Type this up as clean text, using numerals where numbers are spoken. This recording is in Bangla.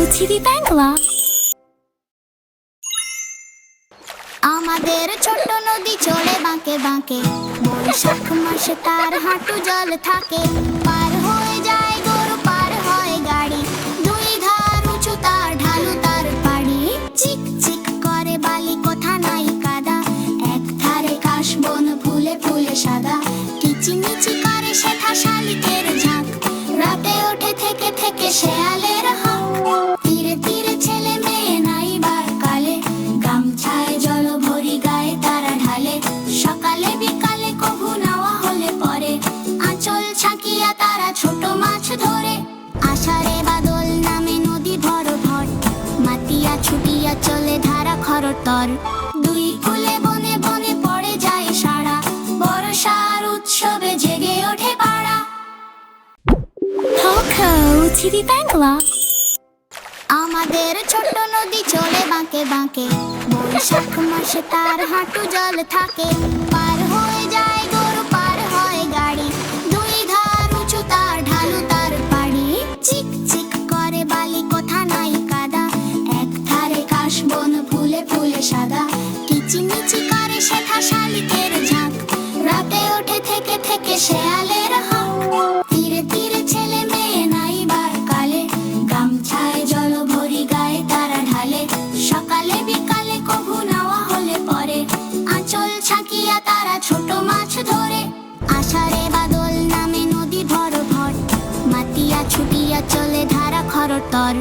OTV বাংলা। আমাদের ছোট নদী চলে বাঁকে বাঁকে, বৈশাখ মাসে তার হাঁটু জল থাকে। পার হয়ে যায় গরু, পার হয় গাড়ি, দুই ধার উঁচু তার ঢালু তার পাড়ি। চিক চিক করে বালি, কোথা নাই কাদা, এক ধারে কাশবন ফুলে ফুলে সাদা। কিচিমিচি করে শেখা শালিকের ঝাঁক, রাতে ওঠে থেকে থেকে শেয়ালের হাঁক। তীরে তীরে ছেলে মেয়ে নাইবার কালে, গামছায় জল ভরি গায়ে তারা ঢালে। সকালে বিকালে কভু নাওয়া হলে পরে, আঁচল ছাকিয়া তারা ছোট মাছ ধরে। আষাঢ়ে বাদল নামে নদী ভর ভর, মাতিয়া ছুটিয়া চলে ধারা খরতর। দুই কূলে বনে বনে পড়ে যায় সারা, বর্ষার উৎসবে জেগে ওঠে পাড়া। Poco OTV Bangla. আমাদের ছোট নদী চলে বাঁকে বাঁকে, বৈশাখ মাসে তার হাঁটু জল থাকে। পার হয়ে যায় গরু, পার হয় গাড়ি, দুই ধার উঁচু তার ঢালু তার পাড়ি। চিক চিক করে বালি, কোথা নাই কাদা, এক ধারে কাশবন ফুলে ফুলে সাদা। কিচিমিচি করে শেখা শালিকের ঝাঁক, রাতে ওঠে থেকে থেকে শেয়ালের হাঁক। তীরে তীরে ছেলে মেয়ে নাইবার কালে, গামছায় জল ভরি গায়ে তারা ঢালে। সকালে বিকালে কভু নাওয়া হলে পরে, আঁচল ছাকিয়া তারা ছোট মাছ ধরে। আষাঢ়ে বাদল নামে নদী ভর ভর, মাতিয়া ছুটিয়া চলে ধারা খরতর।